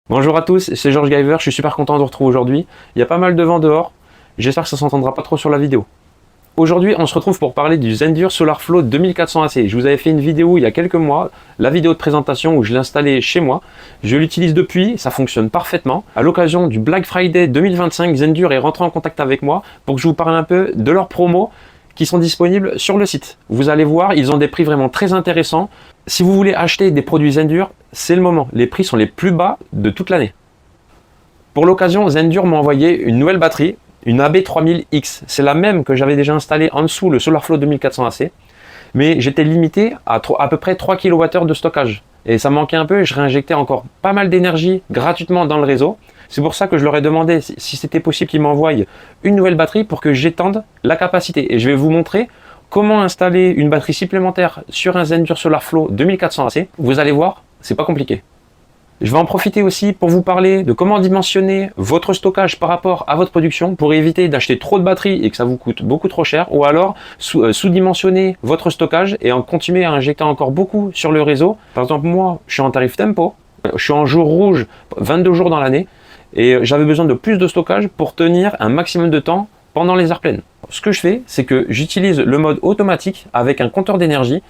Bonjour à tous, c'est Georges Giver, je suis super content de vous retrouver aujourd'hui. Il y a pas mal de vent dehors, j'espère que ça s'entendra pas trop sur la vidéo. Aujourd'hui, on se retrouve pour parler du Zendur SolarFlow 2400 AC. Je vous avais fait une vidéo il y a quelques mois, la vidéo de présentation où je l'ai installé chez moi. Je l'utilise depuis, ça fonctionne parfaitement. À l'occasion du Black Friday 2025, Zendur est rentré en contact avec moi pour que je vous parle un peu de leurs promos qui sont disponibles sur le site. Vous allez voir, ils ont des prix vraiment très intéressants. Si vous voulez acheter des produits Zendur, c'est le moment. Les prix sont les plus bas de toute l'année. Pour l'occasion, Zendur m'a envoyé une nouvelle batterie, une AB3000X. C'est la même que j'avais déjà installée en dessous le SolarFlow 2400 AC, mais j'étais limité à peu près 3 kWh de stockage. Et ça manquait un peu et je réinjectais encore pas mal d'énergie gratuitement dans le réseau. C'est pour ça que je leur ai demandé si c'était possible qu'ils m'envoient une nouvelle batterie pour que j'étende la capacité. Et je vais vous montrer comment installer une batterie supplémentaire sur un Zendur SolarFlow 2400 AC. Vous allez voir, c'est pas compliqué. Je vais en profiter aussi pour vous parler de comment dimensionner votre stockage par rapport à votre production pour éviter d'acheter trop de batteries et que ça vous coûte beaucoup trop cher, ou alors sous-dimensionner votre stockage et en continuer à injecter encore beaucoup sur le réseau. Par exemple, moi, je suis en tarif tempo, je suis en jour rouge 22 jours dans l'année et j'avais besoin de plus de stockage pour tenir un maximum de temps pendant les heures pleines. Ce que je fais, c'est que j'utilise le mode automatique avec un compteur d'énergie.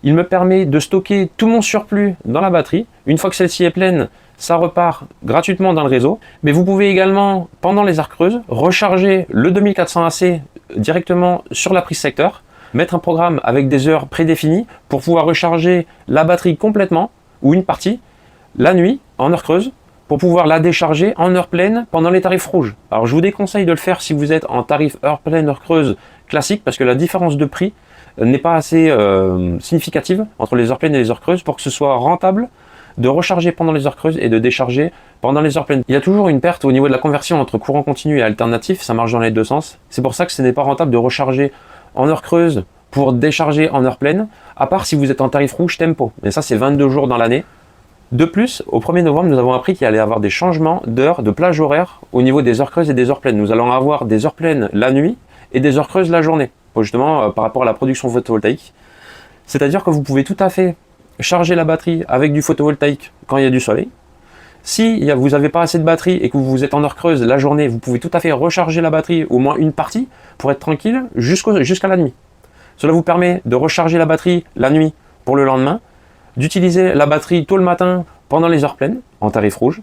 Il me permet de stocker tout mon surplus dans la batterie. Une fois que celle-ci est pleine, ça repart gratuitement dans le réseau. Mais vous pouvez également, pendant les heures creuses, recharger le 2400 AC directement sur la prise secteur, mettre un programme avec des heures prédéfinies pour pouvoir recharger la batterie complètement ou une partie la nuit en heure creuse pour pouvoir la décharger en heure pleine pendant les tarifs rouges. Alors je vous déconseille de le faire si vous êtes en tarif heure pleine, heure creuse classique parce que la différence de prix n'est pas assez significative entre les heures pleines et les heures creuses pour que ce soit rentable de recharger pendant les heures creuses et de décharger pendant les heures pleines. Il y a toujours une perte au niveau de la conversion entre courant continu et alternatif, ça marche dans les deux sens. C'est pour ça que ce n'est pas rentable de recharger en heure creuse pour décharger en heure pleine, à part si vous êtes en tarif rouge tempo. Mais ça, c'est 22 jours dans l'année. De plus, au 1er novembre, nous avons appris qu'il allait y avoir des changements d'heures, de plage horaire au niveau des heures creuses et des heures pleines. Nous allons avoir des heures pleines la nuit et des heures creuses la journée, justement par rapport à la production photovoltaïque. C'est-à-dire que vous pouvez tout à fait charger la batterie avec du photovoltaïque quand il y a du soleil. Si vous n'avez pas assez de batterie et que vous êtes en heure creuse la journée, vous pouvez tout à fait recharger la batterie, au moins une partie, pour être tranquille jusqu'à la nuit. Cela vous permet de recharger la batterie la nuit pour le lendemain, d'utiliser la batterie tôt le matin pendant les heures pleines, en tarif rouge.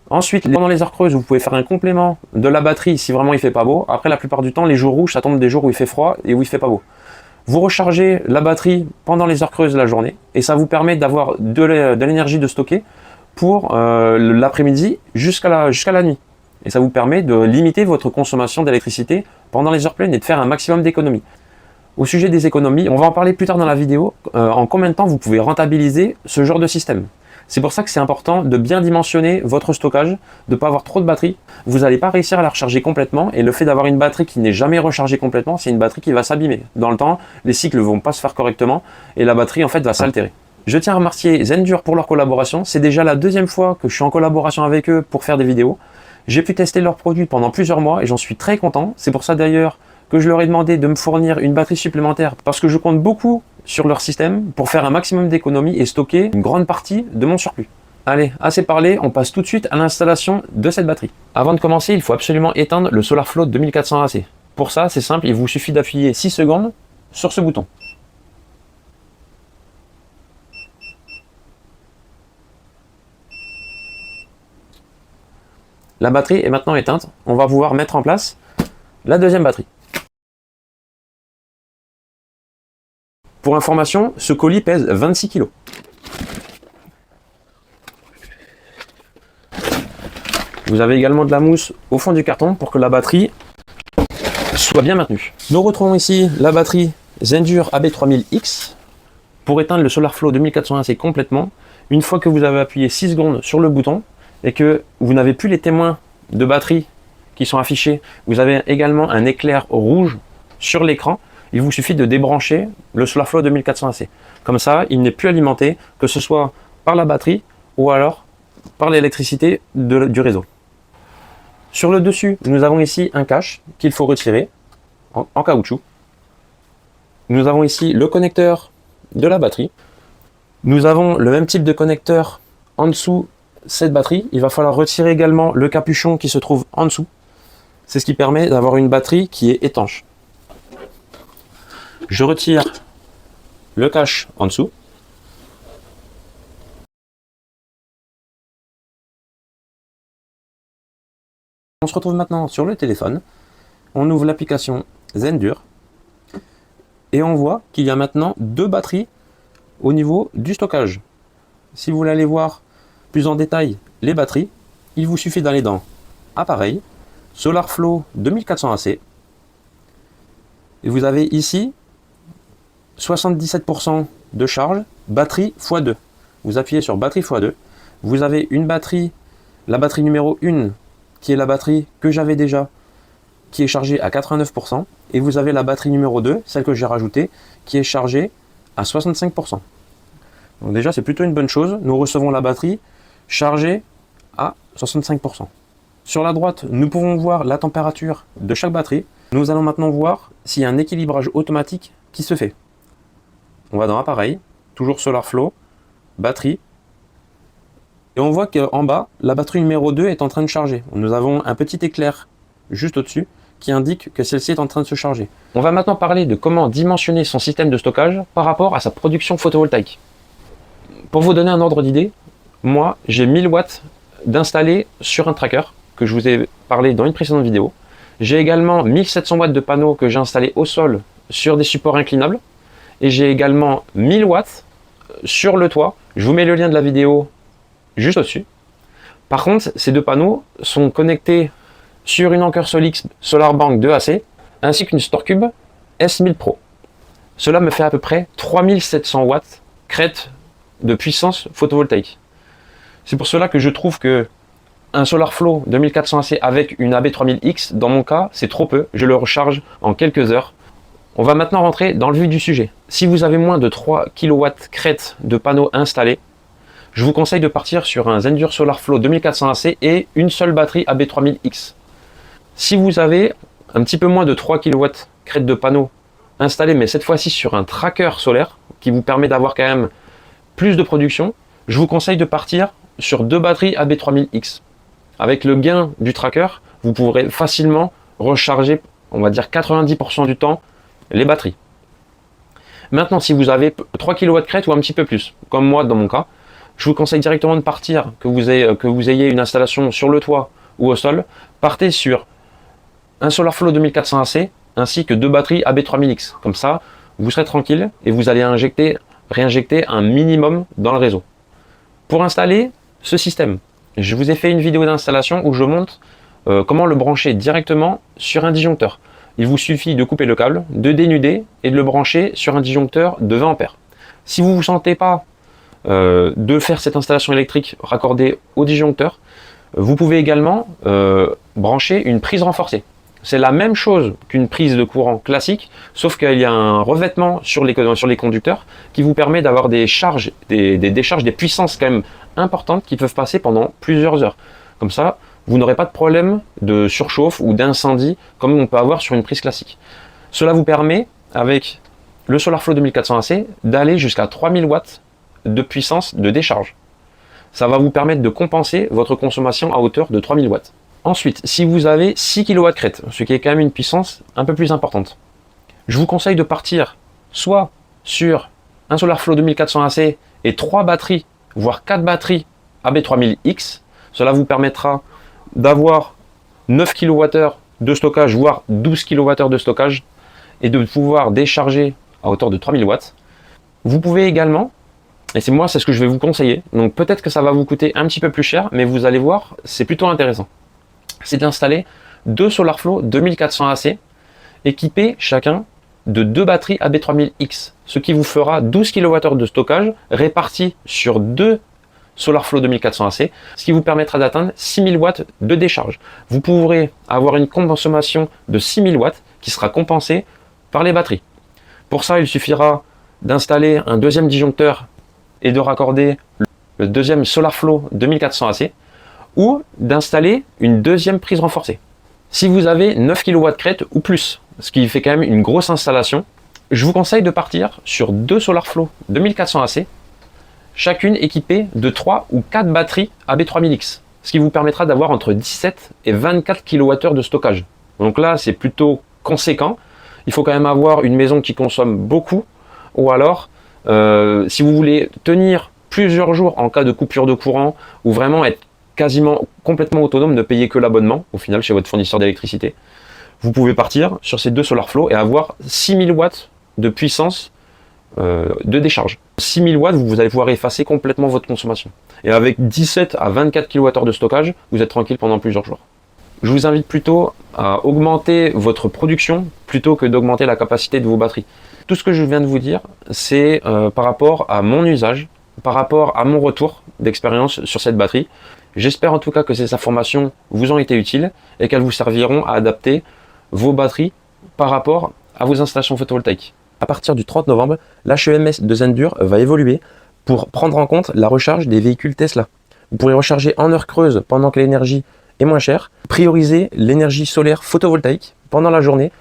Ensuite, pendant les heures creuses, vous pouvez faire un complément de la batterie si vraiment il fait pas beau. Après, la plupart du temps, les jours rouges, ça tombe des jours où il fait froid et où il fait pas beau. Vous rechargez la batterie pendant les heures creuses de la journée et ça vous permet d'avoir de l'énergie de stocker pour l'après-midi jusqu'à la nuit. Et ça vous permet de limiter votre consommation d'électricité pendant les heures pleines et de faire un maximum d'économies. Au sujet des économies, on va en parler plus tard dans la vidéo, en combien de temps vous pouvez rentabiliser ce genre de système. C'est pour ça que c'est important de bien dimensionner votre stockage, de ne pas avoir trop de batterie. Vous n'allez pas réussir à la recharger complètement et le fait d'avoir une batterie qui n'est jamais rechargée complètement, c'est une batterie qui va s'abîmer. Dans le temps, les cycles ne vont pas se faire correctement et la batterie en fait va s'altérer. Je tiens à remercier Zendur pour leur collaboration. C'est déjà la deuxième fois que je suis en collaboration avec eux pour faire des vidéos. J'ai pu tester leurs produits pendant plusieurs mois et j'en suis très content. C'est pour ça d'ailleurs que je leur ai demandé de me fournir une batterie supplémentaire parce que je compte beaucoup sur leur système pour faire un maximum d'économies et stocker une grande partie de mon surplus. Allez, assez parlé, on passe tout de suite à l'installation de cette batterie. Avant de commencer, il faut absolument éteindre le SolarFlow 2400 AC. Pour ça, c'est simple, il vous suffit d'appuyer 6 secondes sur ce bouton. La batterie est maintenant éteinte, on va pouvoir mettre en place la deuxième batterie. Pour information, ce colis pèse 26 kg. Vous avez également de la mousse au fond du carton pour que la batterie soit bien maintenue. Nous retrouvons ici la batterie Zendur AB3000X. Pour éteindre le SolarFlow 2400 AC complètement, une fois que vous avez appuyé 6 secondes sur le bouton et que vous n'avez plus les témoins de batterie qui sont affichés, vous avez également un éclair rouge sur l'écran. Il vous suffit de débrancher le SolarFlow 2400 AC. Comme ça, il n'est plus alimenté, que ce soit par la batterie ou alors par l'électricité du réseau. Sur le dessus, nous avons ici un cache qu'il faut retirer en caoutchouc. Nous avons ici le connecteur de la batterie. Nous avons le même type de connecteur en dessous cette batterie, il va falloir retirer également le capuchon qui se trouve en dessous. C'est ce qui permet d'avoir une batterie qui est étanche. Je retire le cache en dessous. On se retrouve maintenant sur le téléphone. On ouvre l'application Zendur. Et on voit qu'il y a maintenant deux batteries au niveau du stockage. Si vous voulez aller voir plus en détail les batteries, il vous suffit d'aller dans Appareil, SolarFlow 2400 AC. Et vous avez ici 77% de charge, batterie x2. Vous appuyez sur batterie x2. Vous avez une batterie, la batterie numéro 1, qui est la batterie que j'avais déjà, qui est chargée à 89%. Et vous avez la batterie numéro 2, celle que j'ai rajoutée, qui est chargée à 65%. Donc déjà, c'est plutôt une bonne chose. Nous recevons la batterie chargée à 65%. Sur la droite, nous pouvons voir la température de chaque batterie. Nous allons maintenant voir s'il y a un équilibrage automatique qui se fait. On va dans Appareil, toujours SolarFlow, Batterie. Et on voit qu'en bas, la batterie numéro 2 est en train de charger. Nous avons un petit éclair juste au-dessus qui indique que celle-ci est en train de se charger. On va maintenant parler de comment dimensionner son système de stockage par rapport à sa production photovoltaïque. Pour vous donner un ordre d'idée, moi j'ai 1000 watts d'installé sur un tracker que je vous ai parlé dans une précédente vidéo. J'ai également 1700 watts de panneaux que j'ai installés au sol sur des supports inclinables. Et j'ai également 1000 watts sur le toit. Je vous mets le lien de la vidéo juste au-dessus. Par contre, ces deux panneaux sont connectés sur une Anker Solix SolarBank 2AC ainsi qu'une StoreCube S1000 Pro. Cela me fait à peu près 3700 watts crête de puissance photovoltaïque. C'est pour cela que je trouve que un SolarFlow 2400 AC avec une AB3000X, dans mon cas, c'est trop peu. Je le recharge en quelques heures. On va maintenant rentrer dans le vif du sujet. Si vous avez moins de 3 kW crête de panneaux installés, je vous conseille de partir sur un Zendur SolarFlow 2400 AC et une seule batterie AB3000X. Si vous avez un petit peu moins de 3 kW crête de panneaux installés, mais cette fois-ci sur un tracker solaire, qui vous permet d'avoir quand même plus de production, je vous conseille de partir sur deux batteries AB3000X. Avec le gain du tracker, vous pourrez facilement recharger, on va dire 90% du temps, les batteries. Maintenant, si vous avez 3 kW crête ou un petit peu plus, comme moi dans mon cas, je vous conseille directement de partir, que vous ayez une installation sur le toit ou au sol, partez sur un SolarFlow 2400 AC ainsi que deux batteries AB3000X. Comme ça, vous serez tranquille et vous allez réinjecter un minimum dans le réseau. Pour installer ce système, je vous ai fait une vidéo d'installation où je montre comment le brancher directement sur un disjoncteur. Il vous suffit de couper le câble, de dénuder et de le brancher sur un disjoncteur de 20 A. Si vous ne vous sentez pas de faire cette installation électrique raccordée au disjoncteur, vous pouvez également brancher une prise renforcée. C'est la même chose qu'une prise de courant classique, sauf qu'il y a un revêtement sur les conducteurs qui vous permet d'avoir des charges, des décharges, des puissances quand même importantes qui peuvent passer pendant plusieurs heures. Comme ça, vous n'aurez pas de problème de surchauffe ou d'incendie comme on peut avoir sur une prise classique. Cela vous permet, avec le SolarFlow 2400 AC, d'aller jusqu'à 3000 watts de puissance de décharge. Ça va vous permettre de compenser votre consommation à hauteur de 3000 watts. Ensuite, si vous avez 6 kW crête, ce qui est quand même une puissance un peu plus importante, je vous conseille de partir soit sur un SolarFlow 2400 AC et 3 batteries, voire 4 batteries AB3000X. Cela vous permettra d'avoir 9 kWh de stockage, voire 12 kWh de stockage, et de pouvoir décharger à hauteur de 3000 watts. Vous pouvez également, et c'est ce que je vais vous conseiller, donc peut-être que ça va vous coûter un petit peu plus cher, mais vous allez voir, c'est plutôt intéressant. C'est d'installer deux SolarFlow 2400 AC, équipés chacun de deux batteries AB3000X, ce qui vous fera 12 kWh de stockage répartis sur deux SolarFlow 2400 AC, ce qui vous permettra d'atteindre 6000 watts de décharge. Vous pourrez avoir une consommation de 6000 watts qui sera compensée par les batteries. Pour ça, il suffira d'installer un deuxième disjoncteur et de raccorder le deuxième SolarFlow 2400 AC ou d'installer une deuxième prise renforcée. Si vous avez 9 kW crête ou plus, ce qui fait quand même une grosse installation, je vous conseille de partir sur deux SolarFlow 2400 AC, chacune équipée de 3 ou 4 batteries AB3000X, ce qui vous permettra d'avoir entre 17 et 24 kWh de stockage. Donc là, c'est plutôt conséquent. Il faut quand même avoir une maison qui consomme beaucoup, ou alors, si vous voulez tenir plusieurs jours en cas de coupure de courant, ou vraiment être quasiment complètement autonome, ne payer que l'abonnement, au final, chez votre fournisseur d'électricité, vous pouvez partir sur ces deux SolarFlow et avoir 6000 watts de puissance de décharge. 6000 watts, vous allez pouvoir effacer complètement votre consommation. Et avec 17 à 24 kWh de stockage, vous êtes tranquille pendant plusieurs jours. Je vous invite plutôt à augmenter votre production plutôt que d'augmenter la capacité de vos batteries. Tout ce que je viens de vous dire, c'est par rapport à mon usage, par rapport à mon retour d'expérience sur cette batterie. J'espère en tout cas que ces informations vous ont été utiles et qu'elles vous serviront à adapter vos batteries par rapport à vos installations photovoltaïques. À partir du 30 novembre, l'HEMS de Zendur va évoluer pour prendre en compte la recharge des véhicules Tesla. Vous pourrez recharger en heure creuse pendant que l'énergie est moins chère, prioriser l'énergie solaire photovoltaïque pendant la journée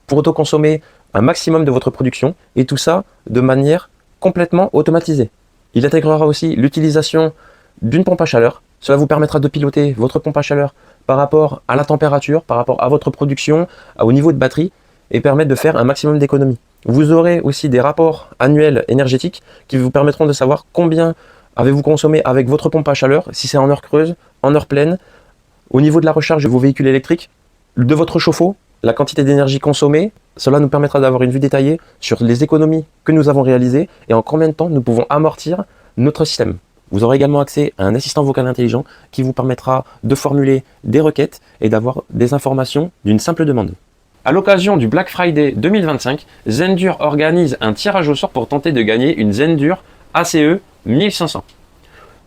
pour autoconsommer un maximum de votre production et tout ça de manière complètement automatisée. Il intégrera aussi l'utilisation d'une pompe à chaleur. Cela vous permettra de piloter votre pompe à chaleur par rapport à la température, par rapport à votre production, au niveau de batterie et permettre de faire un maximum d'économies. Vous aurez aussi des rapports annuels énergétiques qui vous permettront de savoir combien avez-vous consommé avec votre pompe à chaleur, si c'est en heure creuse, en heure pleine, au niveau de la recharge de vos véhicules électriques, de votre chauffe-eau, la quantité d'énergie consommée. Cela nous permettra d'avoir une vue détaillée sur les économies que nous avons réalisées et en combien de temps nous pouvons amortir notre système. Vous aurez également accès à un assistant vocal intelligent qui vous permettra de formuler des requêtes et d'avoir des informations d'une simple demande. À l'occasion du Black Friday 2025, Zendur organise un tirage au sort pour tenter de gagner une Zendur ACE 1500.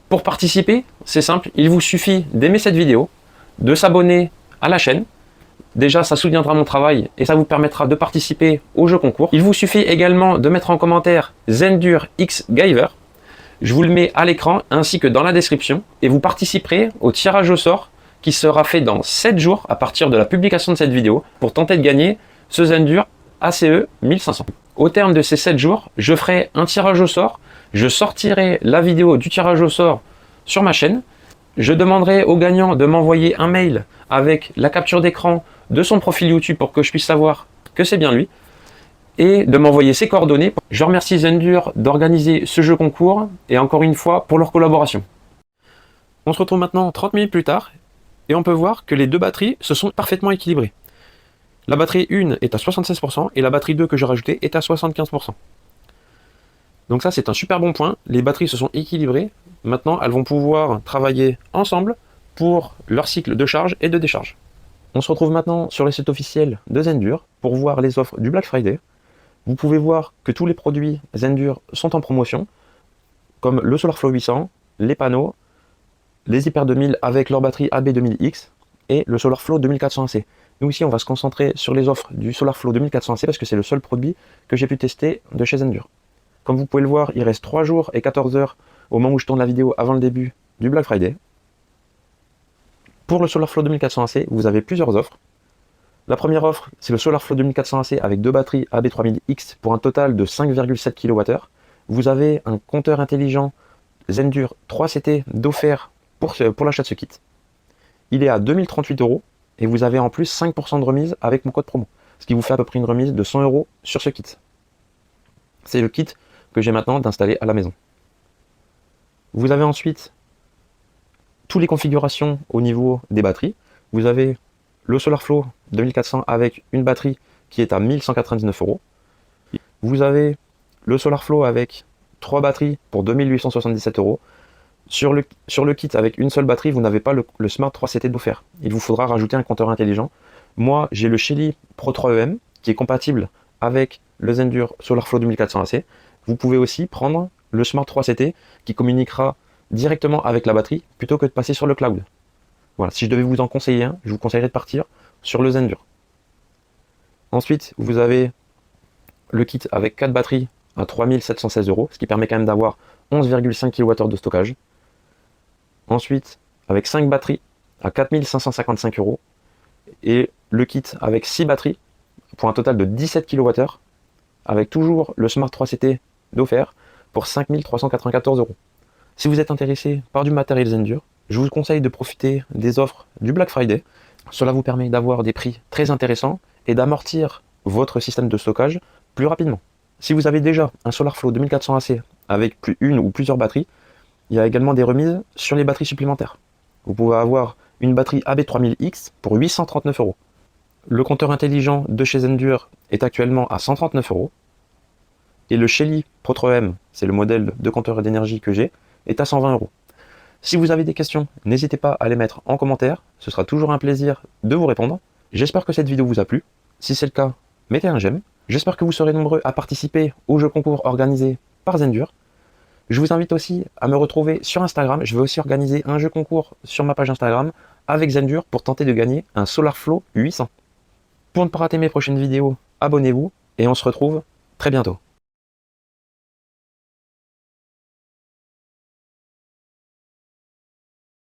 Pour participer, c'est simple, il vous suffit d'aimer cette vidéo, de s'abonner à la chaîne. Déjà, ça soutiendra mon travail et ça vous permettra de participer au jeu concours. Il vous suffit également de mettre en commentaire Zendur X Giver. Je vous le mets à l'écran ainsi que dans la description et vous participerez au tirage au sort qui sera fait dans 7 jours à partir de la publication de cette vidéo pour tenter de gagner ce Zendur ACE 1500. Au terme de ces 7 jours, je ferai un tirage au sort, je sortirai la vidéo du tirage au sort sur ma chaîne, je demanderai au gagnant de m'envoyer un mail avec la capture d'écran de son profil YouTube pour que je puisse savoir que c'est bien lui et de m'envoyer ses coordonnées. Je remercie Zendur d'organiser ce jeu concours et encore une fois pour leur collaboration. On se retrouve maintenant 30 minutes plus tard et on peut voir que les deux batteries se sont parfaitement équilibrées. La batterie 1 est à 76% et la batterie 2 que j'ai rajoutée est à 75%. Donc ça c'est un super bon point, les batteries se sont équilibrées, maintenant elles vont pouvoir travailler ensemble pour leur cycle de charge et de décharge. On se retrouve maintenant sur le site officiel de Zendur pour voir les offres du Black Friday. Vous pouvez voir que tous les produits Zendur sont en promotion, comme le SolarFlow 800, les panneaux, les Hyper 2000 avec leur batterie AB2000X et le SolarFlow 2400AC. Nous ici on va se concentrer sur les offres du SolarFlow 2400AC parce que c'est le seul produit que j'ai pu tester de chez Zendur. Comme vous pouvez le voir, il reste 3 jours et 14 heures au moment où je tourne la vidéo avant le début du Black Friday. Pour le SolarFlow 2400AC, vous avez plusieurs offres. La première offre, c'est le SolarFlow 2400AC avec deux batteries AB3000X pour un total de 5,7 kWh. Vous avez un compteur intelligent Zendur 3CT d'offert pour l'achat de ce kit. Il est à 2038 € et vous avez en plus 5% de remise avec mon code promo, ce qui vous fait à peu près une remise de 100 € sur ce kit. C'est le kit que j'ai maintenant d'installer à la maison. Vous avez ensuite toutes les configurations au niveau des batteries. Vous avez le SolarFlow 2400 avec une batterie qui est à 1199 €. Vous avez le SolarFlow avec 3 batteries pour 2877 €. Sur le kit avec une seule batterie, vous n'avez pas le Smart 3CT d'offert. Il vous faudra rajouter un compteur intelligent. Moi, j'ai le Shelly Pro 3EM qui est compatible avec le Zendur SolarFlow 2400AC. Vous pouvez aussi prendre le Smart 3CT qui communiquera directement avec la batterie plutôt que de passer sur le cloud. Voilà, si je devais vous en conseiller un, je vous conseillerais de partir sur le Zendur. Ensuite, vous avez le kit avec 4 batteries à 3716 €, ce qui permet quand même d'avoir 11,5 kWh de stockage. Ensuite, avec 5 batteries à 4555 €. Et le kit avec 6 batteries pour un total de 17 kWh, avec toujours le Smart 3CT d'offert pour 5394 €. Si vous êtes intéressé par du matériel Zendur, je vous conseille de profiter des offres du Black Friday. Cela vous permet d'avoir des prix très intéressants et d'amortir votre système de stockage plus rapidement. Si vous avez déjà un SolarFlow 2400 AC avec une ou plusieurs batteries, il y a également des remises sur les batteries supplémentaires. Vous pouvez avoir une batterie AB3000X pour 839 €. Le compteur intelligent de chez Zendur est actuellement à 139 €. Et le Shelly Pro 3M, c'est le modèle de compteur d'énergie que j'ai, est à 120 €. Si vous avez des questions, n'hésitez pas à les mettre en commentaire. Ce sera toujours un plaisir de vous répondre. J'espère que cette vidéo vous a plu. Si c'est le cas, mettez un j'aime. J'espère que vous serez nombreux à participer au jeu concours organisé par Zendur. Je vous invite aussi à me retrouver sur Instagram. Je vais aussi organiser un jeu concours sur ma page Instagram avec Zendur pour tenter de gagner un SolarFlow 800. Pour ne pas rater mes prochaines vidéos, abonnez-vous et on se retrouve très bientôt.